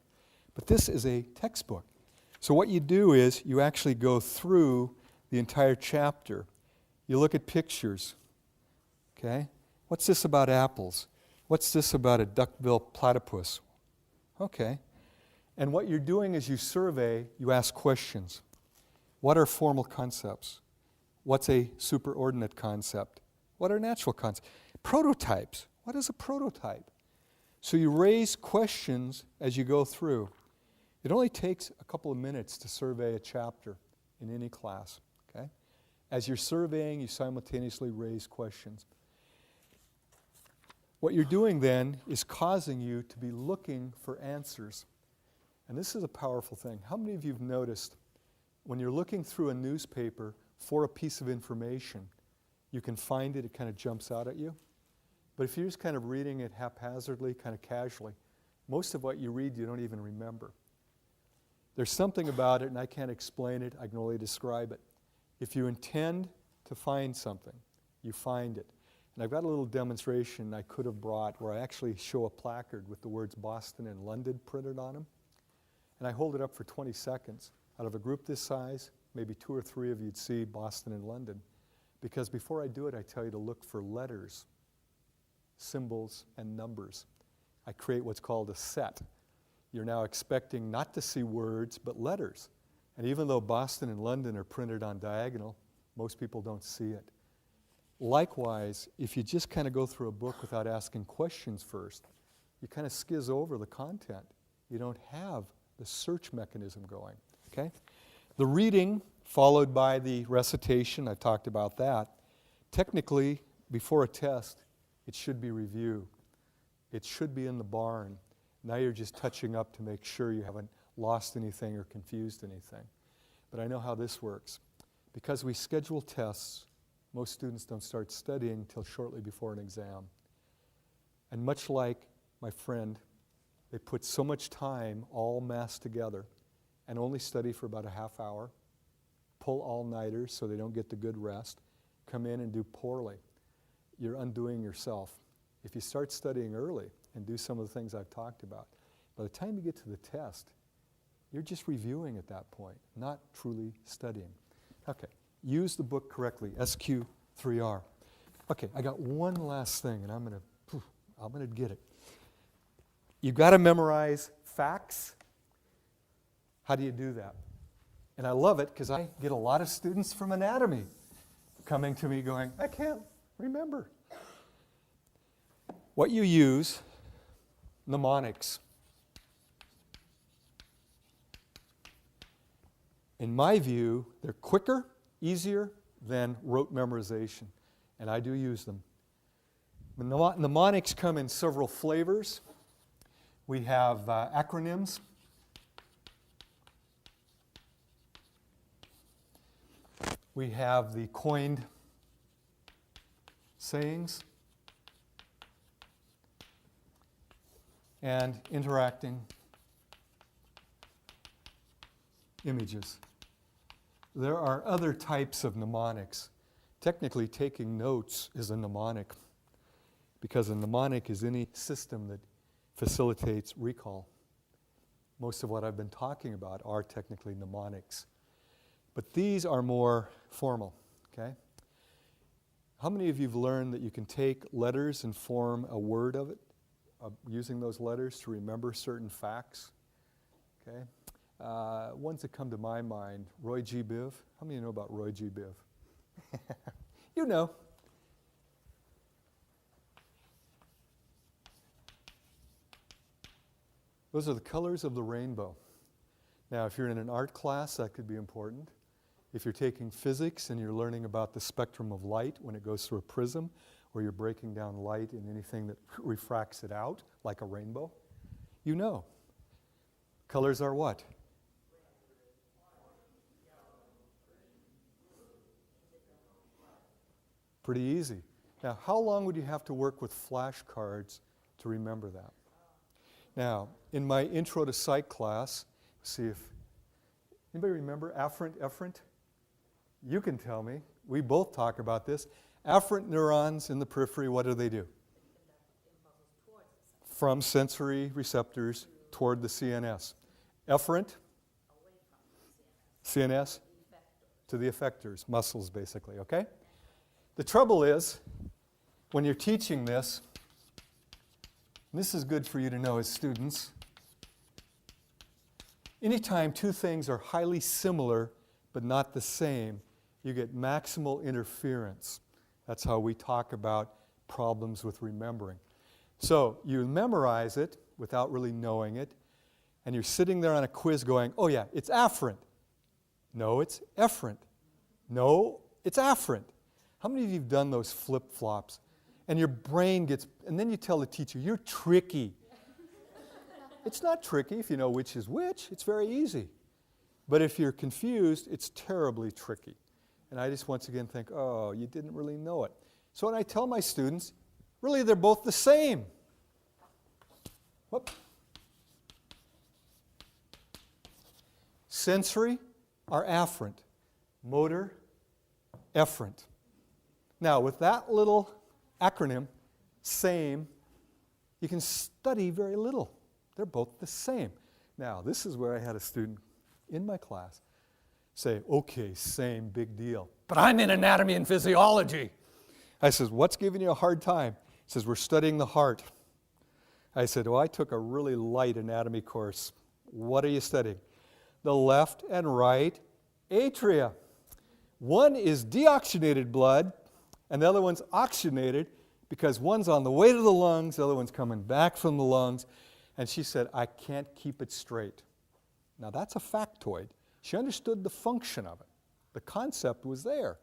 But this is a textbook. So what you do is you actually go through the entire chapter. You look at pictures. Okay? What's this about apples? What's this about a duck-bill platypus? Okay. And what you're doing is you survey, you ask questions. What are formal concepts? What's a superordinate concept? What are natural concepts? Prototypes. What is a prototype? So you raise questions as you go through. It only takes a couple of minutes to survey a chapter in any class. Okay? As you're surveying, you simultaneously raise questions. What you're doing then is causing you to be looking for answers. And this is a powerful thing. How many of you have noticed when you're looking through a newspaper for a piece of information, you can find it, it kind of jumps out at you? But if you're just kind of reading it haphazardly, kind of casually, most of what you read you don't even remember. There's something about it, and I can't explain it, I can only describe it. If you intend to find something, you find it. And I've got a little demonstration I could have brought where I actually show a placard with the words Boston and London printed on them. And I hold it up for 20 seconds. Out of a group this size, maybe 2 or 3 of you'd see Boston and London. Because before I do it, I tell you to look for letters, symbols, and numbers. I create what's called a set. You're now expecting not to see words, but letters. And even though Boston and London are printed on diagonal, most people don't see it. Likewise, if you just kind of go through a book without asking questions first, you kind of skizz over the content. You don't have the search mechanism going, okay? The reading followed by the recitation, I talked about that. Technically, before a test, it should be review. It should be in the barn. Now you're just touching up to make sure you haven't lost anything or confused anything. But I know how this works. Because we schedule tests, most students don't start studying until shortly before an exam. And much like my friend, they put so much time all massed together and only study for about a half hour, pull all-nighters so they don't get the good rest, come in and do poorly. You're undoing yourself. If you start studying early and do some of the things I've talked about, by the time you get to the test, you're just reviewing at that point, not truly studying. Okay, use the book correctly, SQ3R. Okay, I got one last thing, and I'm gonna get it. You've got to memorize facts. How do you do that? And I love it because I get a lot of students from anatomy coming to me going, I can't remember. What you use, mnemonics. In my view, they're quicker, easier than rote memorization, and I do use them. Mnemonics come in several flavors. We have acronyms. We have the coined sayings and interacting images. There are other types of mnemonics. Technically, taking notes is a mnemonic because a mnemonic is any system that facilitates recall. Most of what I've been talking about are technically mnemonics. But these are more formal, okay? How many of you have learned that you can take letters and form a word of it, using those letters to remember certain facts? Okay? Ones that come to my mind, Roy G. Biv. How many know about Roy G. Biv? You know. Those are the colors of the rainbow. Now, if you're in an art class, that could be important. If you're taking physics and you're learning about the spectrum of light when it goes through a prism, or you're breaking down light in anything that refracts it out, like a rainbow, you know. Colors are what? Pretty easy. Now, how long would you have to work with flashcards to remember that? Now, in my intro to psych class, see if anybody remember afferent, efferent? You can tell me. We both talk about this. Afferent neurons in the periphery, what do? From sensory receptors toward the CNS. Efferent, CNS, to the effectors, muscles basically, okay? The trouble is, when you're teaching this, and this is good for you to know as students, anytime two things are highly similar but not the same, you get maximal interference. That's how we talk about problems with remembering. So you memorize it without really knowing it, and you're sitting there on a quiz going, oh yeah, it's afferent. No, it's efferent. No, it's afferent. How many of you have done those flip-flops? And your brain gets, and then you tell the teacher, you're tricky. It's not tricky if you know which is which. It's very easy. But if you're confused, it's terribly tricky. And I just once again think, oh, you didn't really know it. So when I tell my students, really they're both the same. Whoop. Sensory are afferent. Motor, efferent. Now with that little acronym, SAME, you can study very little. They're both the same. Now, this is where I had a student in my class say, okay, same, big deal. But I'm in anatomy and physiology. I says, what's giving you a hard time? He says, we're studying the heart. I said, well, I took a really light anatomy course. What are you studying? The left and right atria. One is deoxygenated blood, and the other one's oxygenated because one's on the way to the lungs, the other one's coming back from the lungs. And she said, I can't keep it straight. Now that's a factoid. She understood the function of it. The concept was there.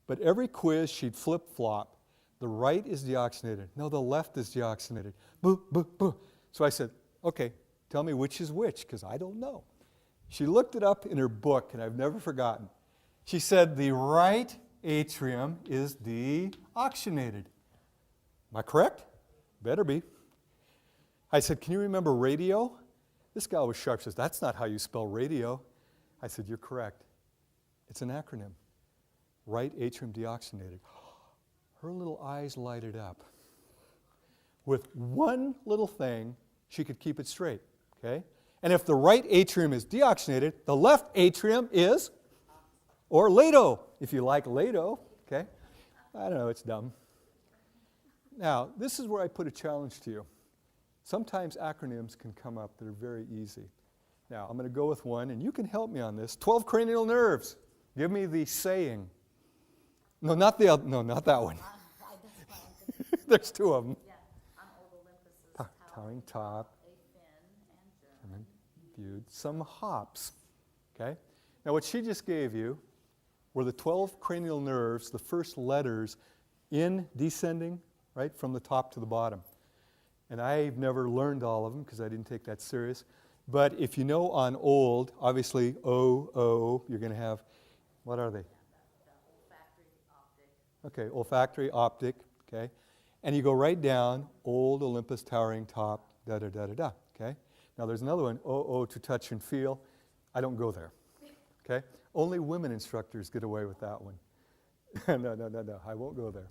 But every quiz she'd flip-flop. The right is deoxygenated. No, the left is deoxygenated. Boo, boo, boo. So I said, okay, tell me which is which, because I don't know. She looked it up in her book, and I've never forgotten. She said, the right atrium is deoxygenated. Am I correct? Better be. I said, can you remember radio? This guy was sharp, says, that's not how you spell radio. I said, you're correct. It's an acronym. Right atrium deoxygenated. Her little eyes lighted up. With one little thing, she could keep it straight, okay? And if the right atrium is deoxygenated, the left atrium is, or LATO, if you like LATO, okay? I don't know, it's dumb. Now, this is where I put a challenge to you. Sometimes acronyms can come up that are very easy. Now, I'm going to go with one, and you can help me on this. 12 cranial nerves. Give me the saying. No, not the other. No, not that one. There's two of them. Yeah, on Old Olympus' Towering top, a fin and germ. viewed some hops. Okay? Now, what she just gave you were the 12 cranial nerves, the first letters in descending, right, from the top to the bottom. And I've never learned all of them because I didn't take that serious. But if you know on old, obviously O, O, you're going to have, what are they? The olfactory, optic. Okay, olfactory, optic, okay? And you go right down, old Olympus, towering top, da-da-da-da-da, okay? Now there's another one, O, to touch and feel. I don't go there, okay? Only women instructors get away with that one. No, I won't go there.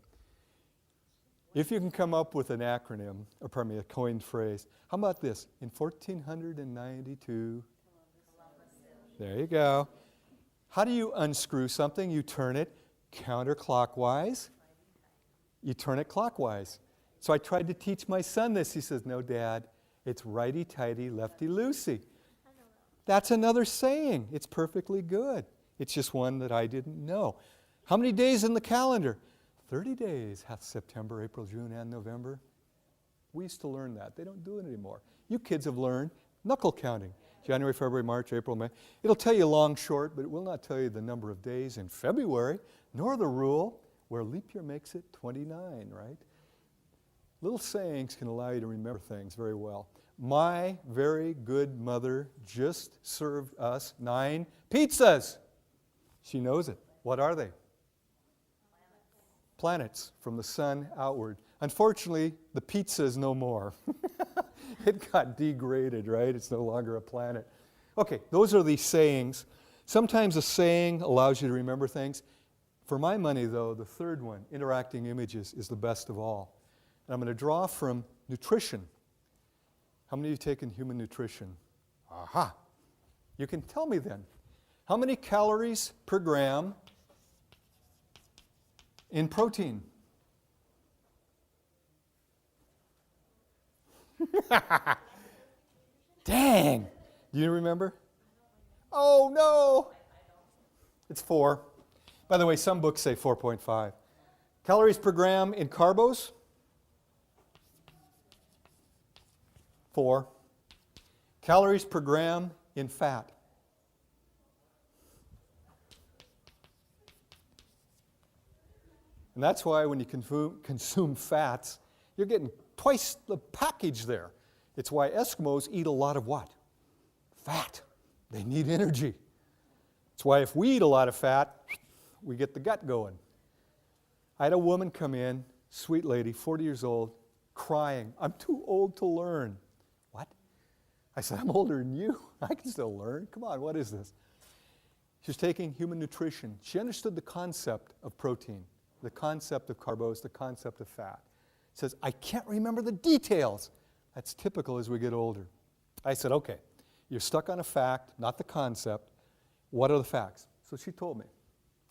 If you can come up with an acronym, or pardon me, a coined phrase, how about this? In 1492, there you go. How do you unscrew something? You turn it counterclockwise. You turn it clockwise. So I tried to teach my son this. He says, no, Dad, it's righty-tighty, lefty-loosey. That's another saying. It's perfectly good. It's just one that I didn't know. How many days in the calendar? 30 days hath September, April, June, and November. We used to learn that. They don't do it anymore. You kids have learned knuckle counting. January, February, March, April, May. It'll tell you long, short, but it will not tell you the number of days in February, nor the rule where leap year makes it 29, right? Little sayings can allow you to remember things very well. My very good mother just served us 9 pizzas. She knows it. What are they? Planets from the sun outward. Unfortunately, the pizza is no more. It got degraded, right? It's no longer a planet. Okay, those are the sayings. Sometimes a saying allows you to remember things. For my money, though, the third one, interacting images, is the best of all. And I'm going to draw from nutrition. How many of you taken human nutrition? Aha! You can tell me then. How many calories per gram in protein? Dang! Do you remember? Oh, no! It's 4. By the way, some books say 4.5. Calories per gram in carbos? 4. Calories per gram in fat? And that's why when you consume fats, you're getting twice the package there. It's why Eskimos eat a lot of what? Fat. They need energy. It's why if we eat a lot of fat, we get the gut going. I had a woman come in, sweet lady, 40 years old, crying, "I'm too old to learn." What? I said, "I'm older than you. I can still learn. Come on, what is this?" She was taking human nutrition. She understood the concept of protein, the concept of carbos, the concept of fat. Says, "I can't remember the details." That's typical as we get older. I said, "Okay, you're stuck on a fact, not the concept. What are the facts?" So she told me.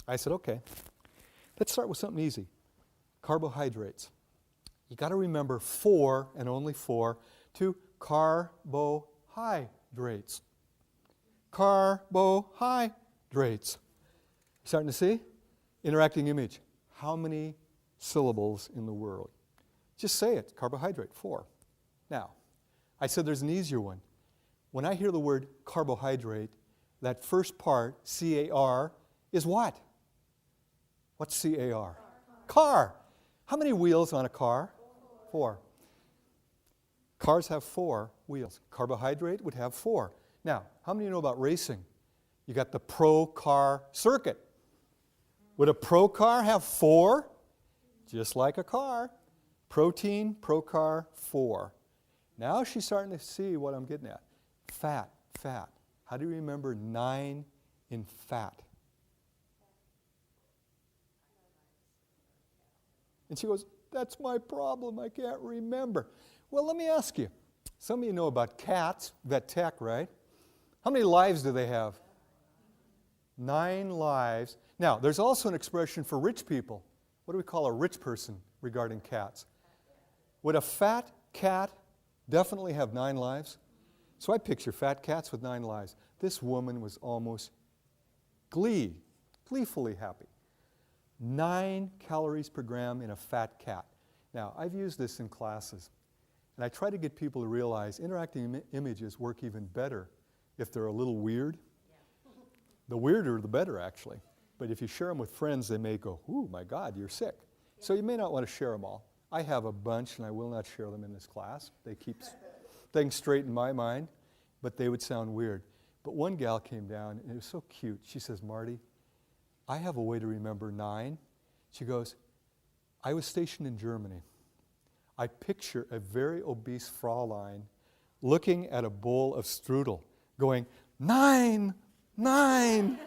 I said, "Okay, let's start with something easy. Carbohydrates. You got to remember 4 and only 4 to carbohydrates. Carbohydrates. Starting to see? Interacting image. How many syllables in the world? Just say it. Carbohydrate, 4. Now, I said there's an easier one. When I hear the word carbohydrate, that first part, C-A-R, is what? What's C-A-R? Car. How many wheels on a car? 4. Cars have 4 wheels. Carbohydrate would have 4. Now, how many know about racing? You got the pro car circuit. Would a pro car have 4? Just like a car. Protein, pro car, 4. Now she's starting to see what I'm getting at. Fat, fat. How do you remember 9 in fat? And she goes, "That's my problem. I can't remember." Well, let me ask you. Some of you know about cats, vet tech, right? How many lives do they have? 9 lives. Now, there's also an expression for rich people. What do we call a rich person regarding cats? Would a fat cat definitely have 9 lives? So I picture fat cats with 9 lives. This woman was almost gleefully happy. 9 calories per gram in a fat cat. Now, I've used this in classes, and I try to get people to realize interacting images work even better if they're a little weird. The weirder, the better, actually. But if you share them with friends, they may go, "Ooh, my God, you're sick." So you may not want to share them all. I have a bunch, and I will not share them in this class. They keep things straight in my mind, but they would sound weird. But one gal came down, and it was so cute. She says, "Marty, I have a way to remember 9. She goes, "I was stationed in Germany. I picture a very obese Fraulein looking at a bowl of strudel, going, 9, 9.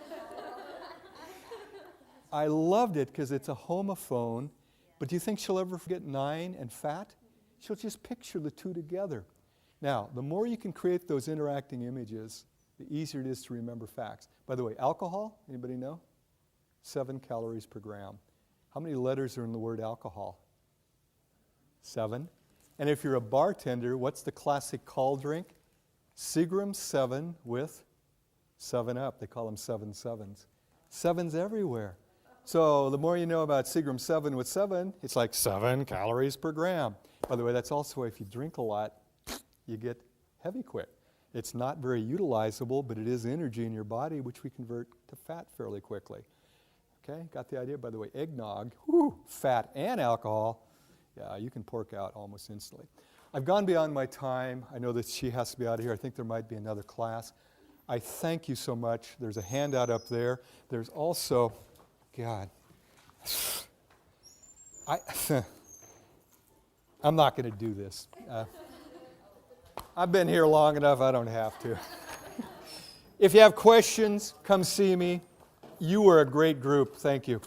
I loved it because it's a homophone, but do you think she'll ever forget 9 and fat? She'll just picture the two together. Now, the more you can create those interacting images, the easier it is to remember facts. By the way, alcohol, anybody know? 7 calories per gram. How many letters are in the word alcohol? 7. And if you're a bartender, what's the classic call drink? Seagram 7 with 7-Up. They call them 7 sevens. 7's everywhere. So the more you know about Seagram 7 with 7, it's like 7 calories per gram. By the way, that's also why if you drink a lot, you get heavy quick. It's not very utilizable, but it is energy in your body, which we convert to fat fairly quickly. Okay, got the idea? By the way, eggnog, fat and alcohol, yeah, you can pork out almost instantly. I've gone beyond my time. I know that she has to be out of here. I think there might be another class. I thank you so much. There's a handout up there. There's also, God, I'm not going to do this. I've been here long enough, I don't have to. If you have questions, come see me. You were a great group. Thank you.